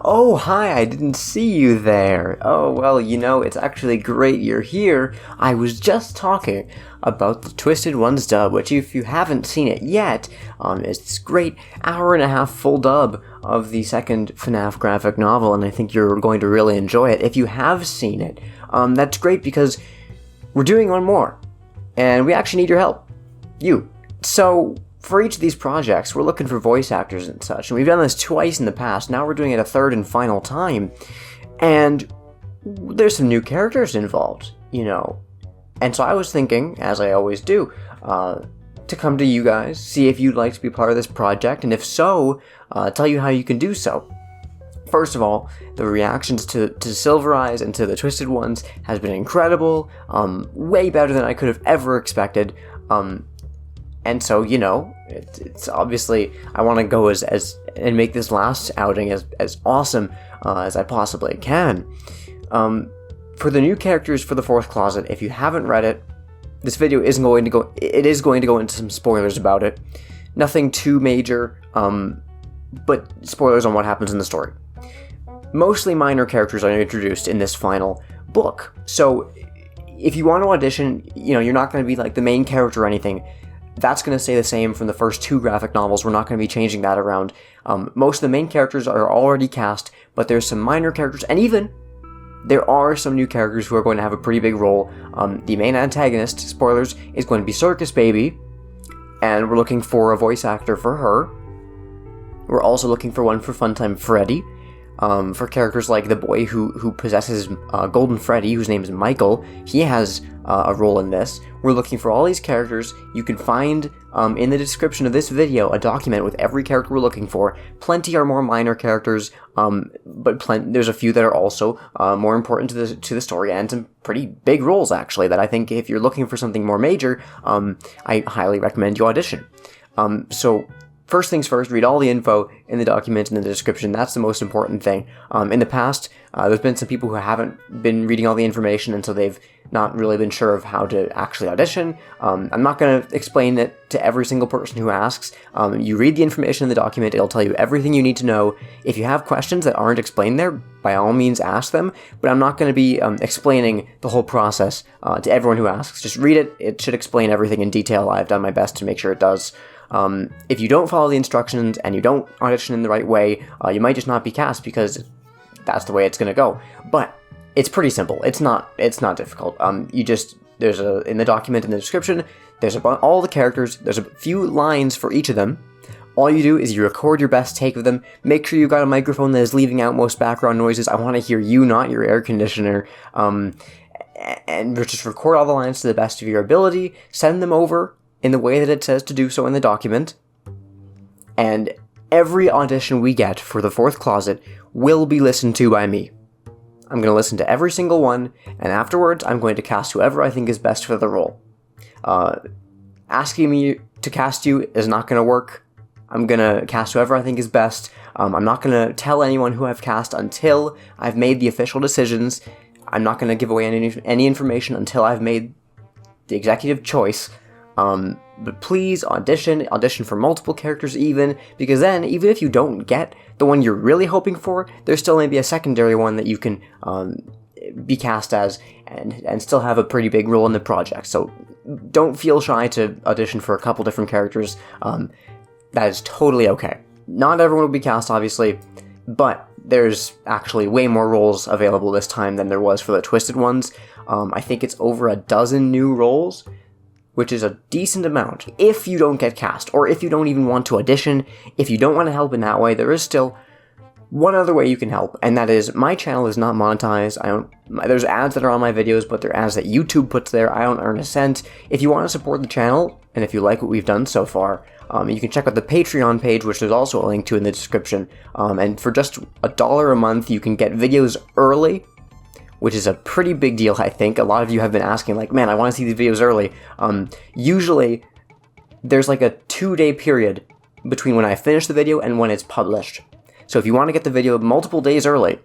Oh, hi, I didn't see you there. Oh, well, it's actually great you're here. I was just talking about the Twisted Ones dub, which if you haven't seen it yet, is this great hour-and-a-half full dub of the second FNAF graphic novel, and I think you're going to really enjoy it. If you have seen it, that's great because we're doing one more, and we actually need your help. You. So, for each of these projects, we're looking for voice actors and such, and we've done this twice in the past. Now we're doing it a third and final time, and there's some new characters involved, And so I was thinking, as I always do, to come to you guys, see if you'd like to be part of this project, and if so, tell you how you can do so. First of all, the reactions to Silver Eyes and to the Twisted Ones has been incredible, way better than I could have ever expected, and so, it's obviously, I want to go and make this last outing as awesome as I possibly can. For the new characters for the Fourth Closet, if you haven't read it, this video is going to go into some spoilers about it. Nothing too major, but spoilers on what happens in the story. Mostly minor characters are introduced in this final book. So, if you want to audition, you're not going to be like the main character or anything. That's going to stay the same from the first two graphic novels. We're not going to be changing that around. Most of the main characters are already cast, but there's some minor characters, and even there are some new characters who are going to have a pretty big role. The main antagonist, spoilers, is going to be Circus Baby, and we're looking for a voice actor for her. We're also looking for one for Funtime Freddy, for characters like the boy who possesses Golden Freddy, whose name is Michael. He has a role in this. We're looking for all these characters. You can find in the description of this video a document with every character we're looking for. Plenty are more minor characters, but there's a few that are also more important to the story, and some pretty big roles actually that I think if you're looking for something more major, I highly recommend you audition. So first things first, read all the info in the document in the description. That's the most important thing. In the past, there's been some people who haven't been reading all the information, and so they've not really been sure of how to actually audition. I'm not going to explain it to every single person who asks. You read the information in the document. It'll tell you everything you need to know. If you have questions that aren't explained there, by all means ask them, but I'm not going to be explaining the whole process to everyone who asks. Just read it. It should explain everything in detail. I've done my best to make sure it does. If you don't follow the instructions and you don't audition in the right way, you might just not be cast because that's the way it's going to go. But it's pretty simple. It's not difficult. In the document in the description, there's all the characters. There's a few lines for each of them. All you do is you record your best take of them. Make sure you've got a microphone that is leaving out most background noises. I want to hear you, not your air conditioner. And just record all the lines to the best of your ability. Send them over in the way that it says to do so in the document, and every audition we get for the Fourth Closet will be listened to by me. I'm going to listen to every single one, and afterwards I'm going to cast whoever I think is best for the role. Asking me to cast you is not going to work. I'm going to cast whoever I think is best. I'm not going to tell anyone who I've cast until I've made the official decisions. I'm not going to give away any information until I've made the executive choice. But please audition for multiple characters even, because then, even if you don't get the one you're really hoping for, there's still maybe a secondary one that you can, be cast as, and still have a pretty big role in the project. So, don't feel shy to audition for a couple different characters. That is totally okay. Not everyone will be cast, obviously, but there's actually way more roles available this time than there was for the Twisted Ones. I think it's over a dozen new roles, which is a decent amount. If you don't get cast, or if you don't even want to audition, if you don't want to help in that way, there is still one other way you can help, and that is, my channel is not monetized. There's ads that are on my videos, but they're ads that YouTube puts there. I don't earn a cent. If you want to support the channel, and if you like what we've done so far, you can check out the Patreon page, which there's also a link to in the description. And for just $1 a month, you can get videos early, which is a pretty big deal, I think. A lot of you have been asking, like, man, I want to see these videos early. Usually, there's like a 2-day period between when I finish the video and when it's published. So if you want to get the video multiple days early,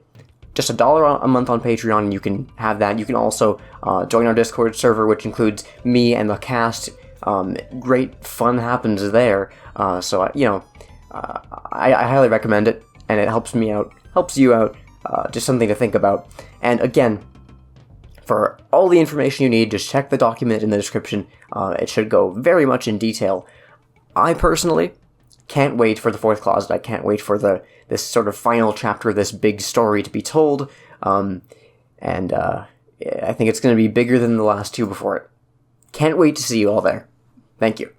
just $1 a month on Patreon, and you can have that. You can also join our Discord server, which includes me and the cast. Great fun happens there. I highly recommend it. and it helps me out, helps you out, just something to think about. And again, for all the information you need, just check the document in the description. It should go very much in detail. I personally can't wait for the fourth closet. I can't wait for this sort of final chapter, this big story to be told. I think it's going to be bigger than the last two before it. Can't wait to see you all there. Thank you.